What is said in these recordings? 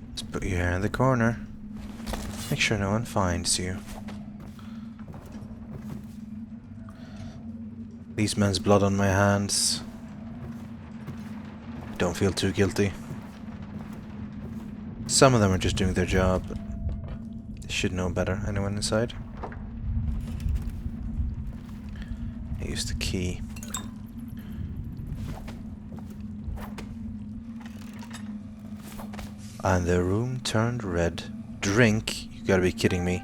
Let's put you here in the corner. Make sure no one finds you. These men's blood on my hands. Don't feel too guilty. Some of them are just doing their job, but they should know better. Anyone inside? I used the key. And the room turned red. Drink? You gotta be kidding me.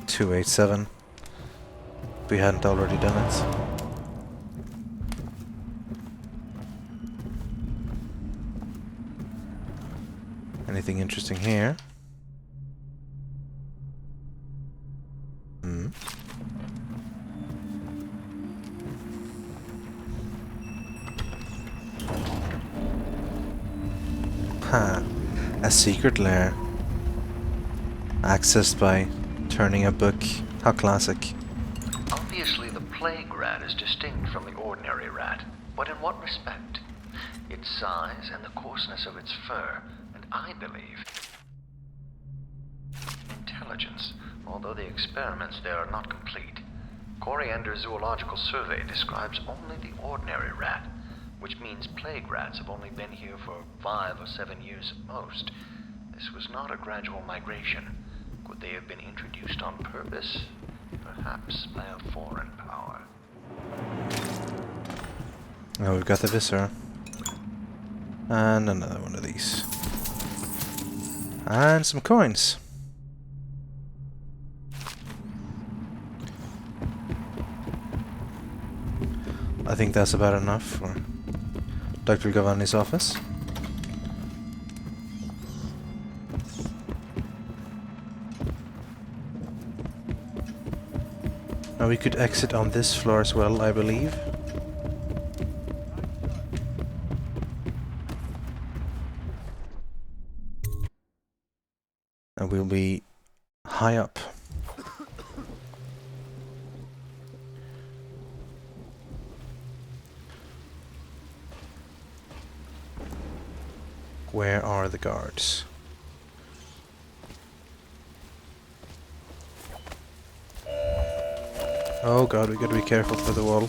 $287. We hadn't already done it. Anything interesting here? Hmm. Ha! A secret lair. Accessed by turning a book. How classic. Obviously the plague rat is distinct from the ordinary rat, but in what respect? Its size and the coarseness of its fur, and I believe intelligence, although the experiments there are not complete. Coriander's zoological survey describes only the ordinary rat, which means plague rats have only been here for 5 or 7 years at most. This was not a gradual migration. Could they have been introduced on purpose? Perhaps by a foreign power. Oh, we've got the viscera. And another one of these. And some coins. I think that's about enough for Dr. Gavani's office. Now we could exit on this floor as well, I believe. And we'll be high up. Where are the guards? Oh god, we gotta be careful for the wall.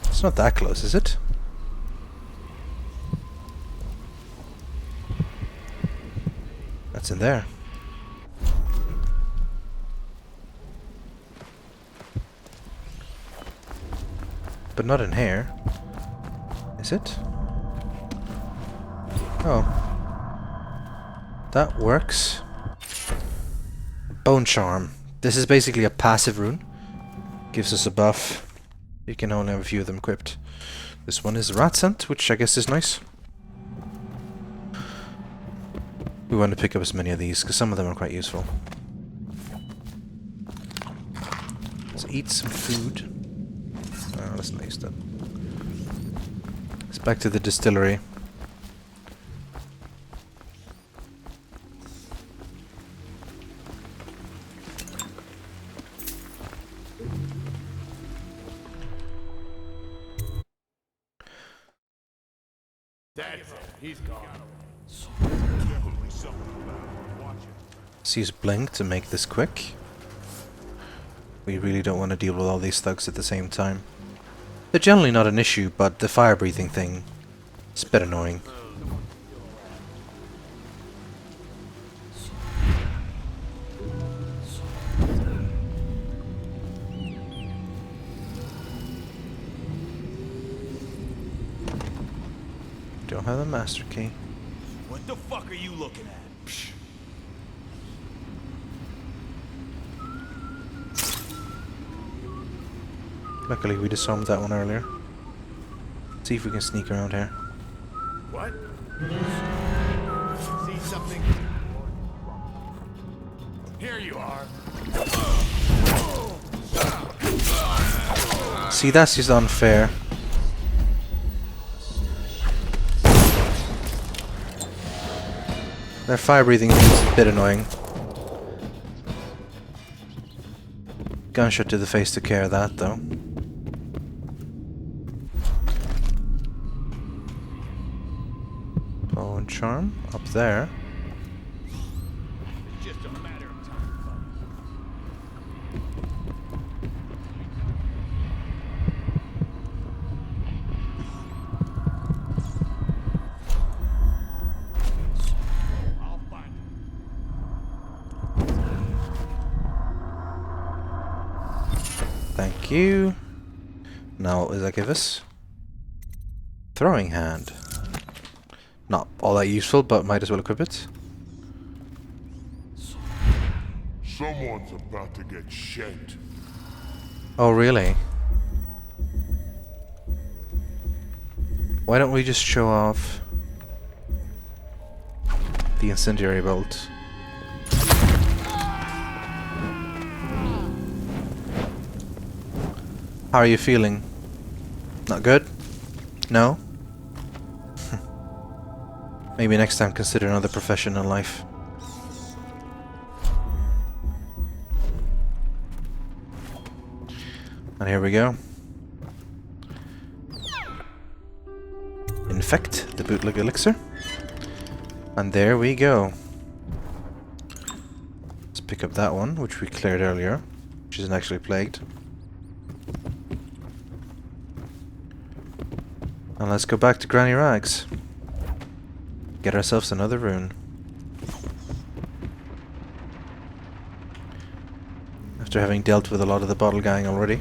It's not that close, is it? That's in there. But not in here. Is it? Oh. That works. Bone Charm. This is basically a passive rune. Gives us a buff. You can only have a few of them equipped. This one is Rat Scent, which I guess is nice. We want to pick up as many of these, because some of them are quite useful. Let's eat some food. Oh, let's not use that. Let's back to the distillery. He's gone. Let's use Blink to make this quick. We really don't want to deal with all these thugs at the same time. They're generally not an issue, but the fire breathing thing is a bit annoying. Don't have the master key. What the fuck are you looking at? Psh. Luckily we disarmed that one earlier. See if we can sneak around here. What? See something? Here you are. See, that's just unfair. Their fire breathing is a bit annoying. Gunshot to the face took care of that, though. Bone charm up there. It's just a matter of time. I'll find it. Thank you. Now, what does that give us? Throwing hand. Not all that useful, but might as well equip it. Someone's about to get shanked. Oh, really? Why don't we just show off the incendiary bolt? How are you feeling? Not good? No? Maybe next time consider another profession in life. And here we go. Infect the bootleg elixir. And there we go. Let's pick up that one, which we cleared earlier, which isn't actually plagued. And let's go back to Granny Rags. Get ourselves another rune. After having dealt with a lot of the bottle gang already.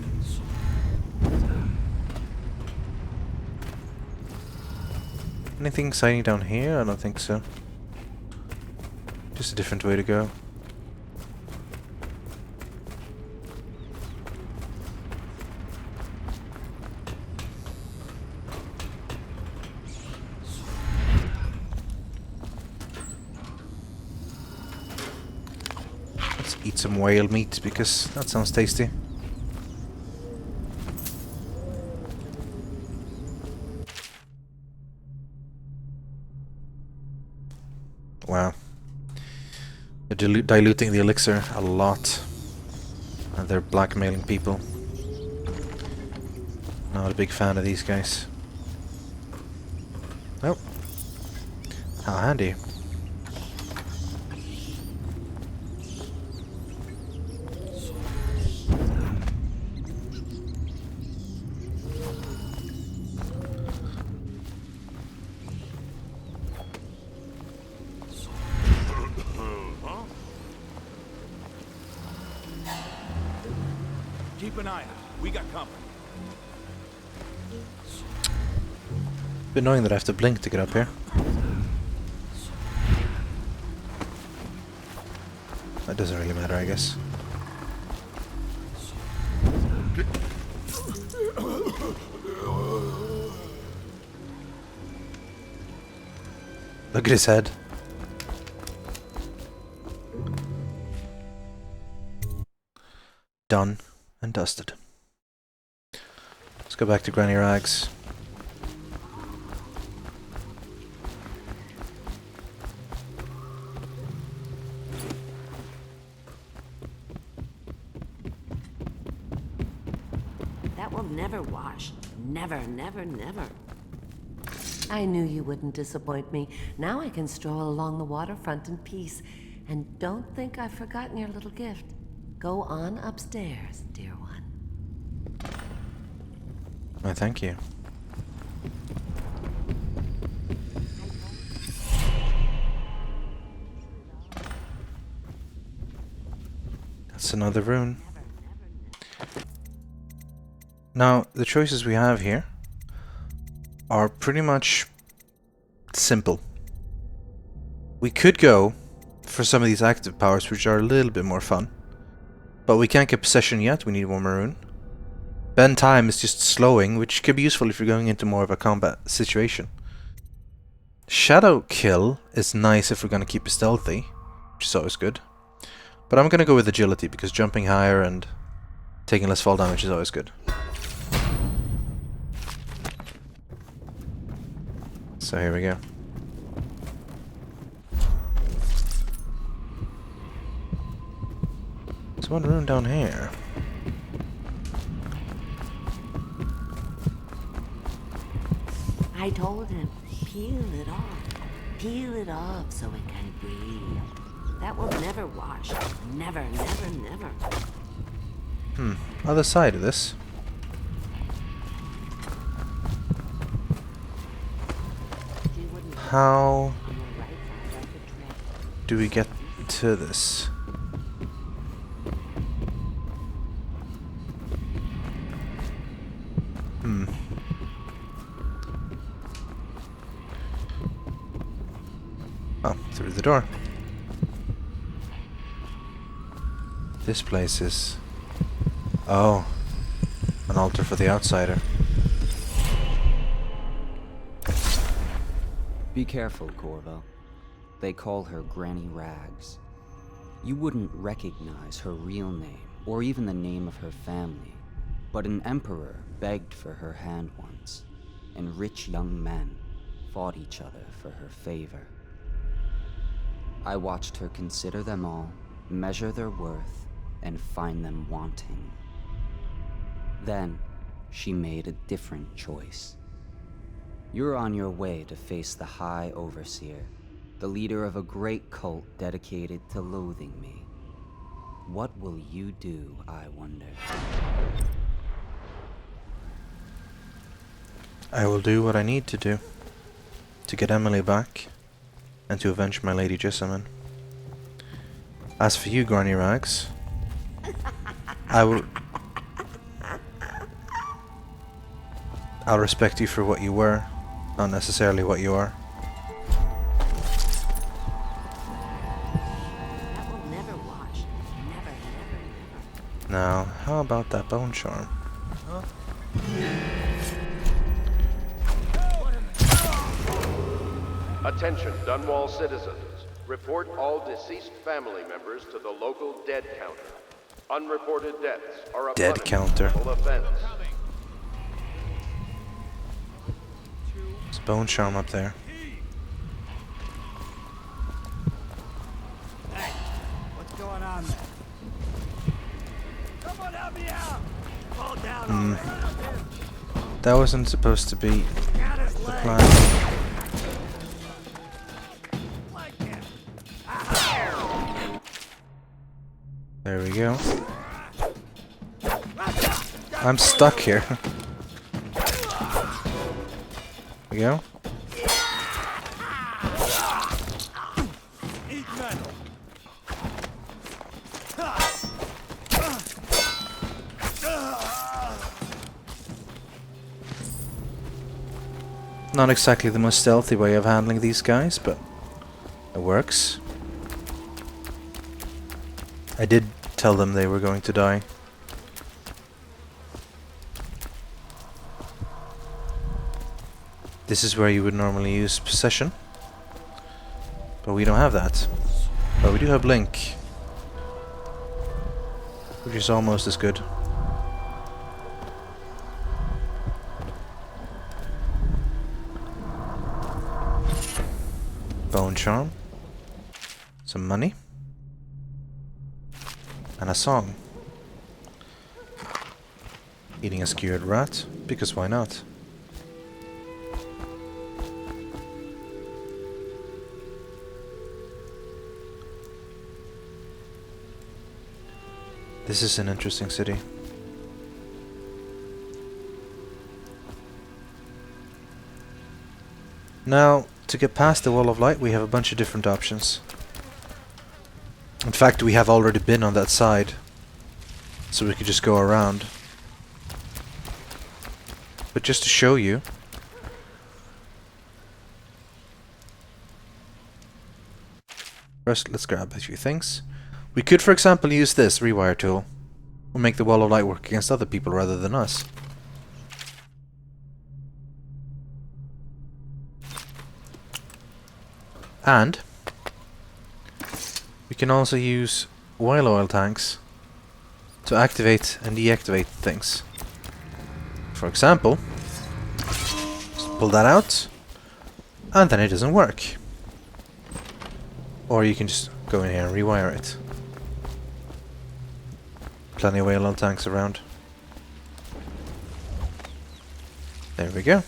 Anything exciting down here? I don't think so. Just a different way to go. Let's eat some whale meat because that sounds tasty. Wow. They're diluting the elixir a lot. And they're blackmailing people. Not a big fan of these guys. Oh. How handy. Keep an eye out. We got company. Bit annoying that I have to blink to get up here. That doesn't really matter, I guess. Look at his head. Done and dusted. Let's go back to Granny Rags. That will never wash. Never, never, never. I knew you wouldn't disappoint me. Now I can stroll along the waterfront in peace. And don't think I've forgotten your little gift. Go on upstairs, dear one. Why, thank you. That's another rune. Now, the choices we have here are pretty much simple. We could go for some of these active powers, which are a little bit more fun. But we can't get possession yet, we need one more rune. Bend time is just slowing, which could be useful if you're going into more of a combat situation. Shadow kill is nice if we're going to keep it stealthy, which is always good. But I'm going to go with agility, because jumping higher and taking less fall damage is always good. So here we go. There's one room down here. I told him, peel it off. Peel it off so it can breathe. That will never wash. Never, never, never. Other side of this. How do we get to this? Oh, through the door. This place is... Oh, an altar for the outsider. Be careful, Corvo. They call her Granny Rags. You wouldn't recognize her real name, or even the name of her family. But an emperor begged for her hand once, and rich young men fought each other for her favor. I watched her consider them all, measure their worth, and find them wanting. Then, she made a different choice. You're on your way to face the High Overseer, the leader of a great cult dedicated to loathing me. What will you do, I wonder? I will do what I need to do to get Emily back and to avenge my Lady Jessamine. As for you, Granny Rags, I'll respect you for what you were, not necessarily what you are. That will never wash. Never, never, never. Now, how about that bone charm? Attention, Dunwall citizens. Report all deceased family members to the local dead counter. Unreported deaths are a Dead counter. punishable offense. There's bone charm up there. Hey, what's going on there? Someone help me out! Fall down already. That wasn't supposed to be Got his the leg. plan. Like him. There we go. I'm stuck here. There we go. Eat metal. Not exactly the most stealthy way of handling these guys, but it works. I did tell them they were going to die. This is where you would normally use possession, but we don't have that. But we do have Blink, which is almost as good. Bone charm, some money, and a song. Eating a skewered rat, because why not? This is an interesting city. Now, to get past the wall of light, we have a bunch of different options. In fact, we have already been on that side, so we could just go around. But just to show you, first let's grab a few things. We could, for example, use this rewire tool, We'll make the wall of light work against other people rather than us. And we can also use whale oil tanks to activate and deactivate things. For example, just pull that out, and then it doesn't work. Or you can just go in here and rewire it. Plenty of whale oil tanks around. There we go.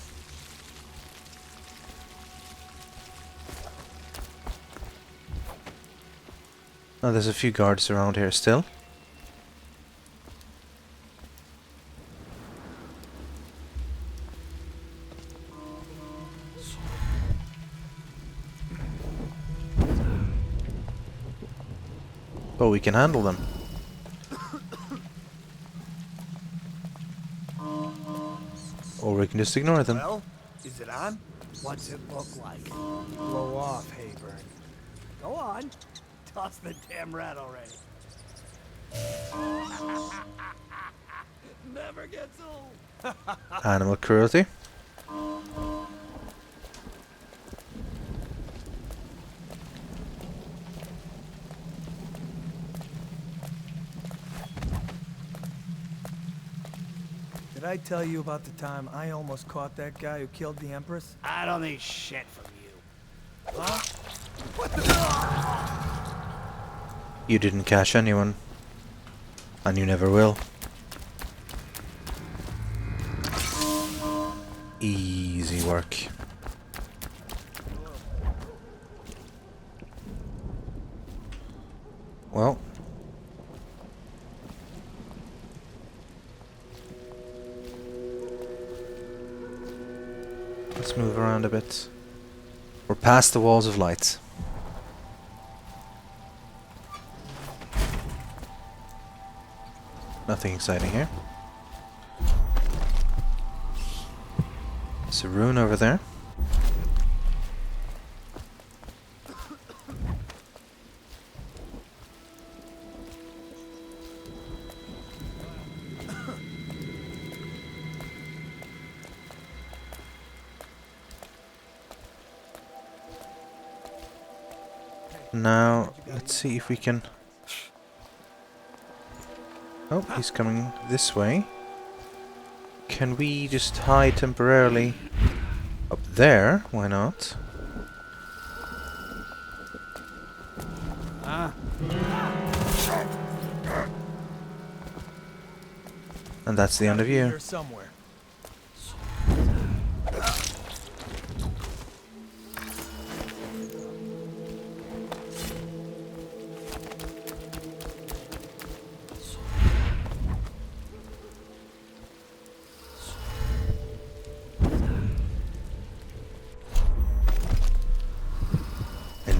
Oh, there's a few guards around here still. But we can handle them. Or we can just ignore them. Well, is it on? What's it look like? Blow off, Hayburn. Go on. Toss the damn rat already. Never gets old. Animal cruelty. Did I tell you about the time I almost caught that guy who killed the Empress? I don't need shit from you. Huh? You didn't catch anyone. And you never will. Easy work. Well. Let's move around a bit. We're past the walls of light. Nothing exciting here. There's a rune over there. Now, let's see if we can... Oh, he's coming this way. Can we just hide temporarily up there? Why not? And that's the end of you. Here somewhere.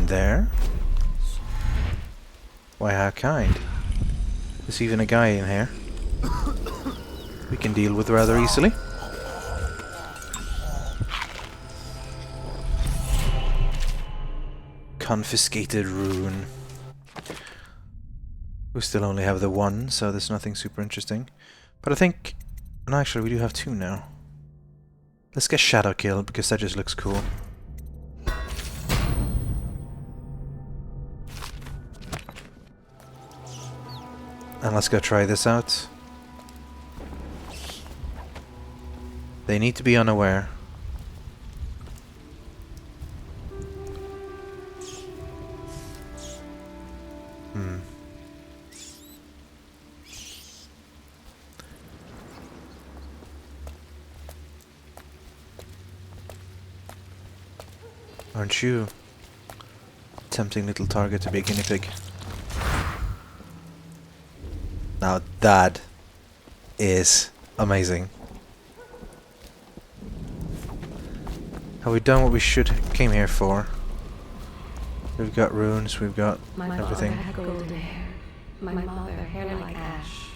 There? Why, how kind. There's even a guy in here we can deal with rather easily. Confiscated rune. We still only have the one, so there's nothing super interesting. But I think... And actually, we do have two now. Let's get Shadow Kill, because that just looks cool. And let's go try this out. They need to be unaware. Aren't you? Tempting little target to be a guinea pig. Now that is amazing. Have we done what we came here for? We've got runes, we've got everything. My father had golden hair. My mother, hair like ash.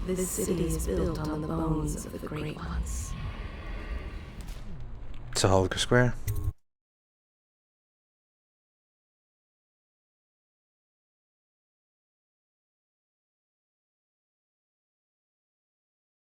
This city is built on the bones of the great ones. It's a Holger Square.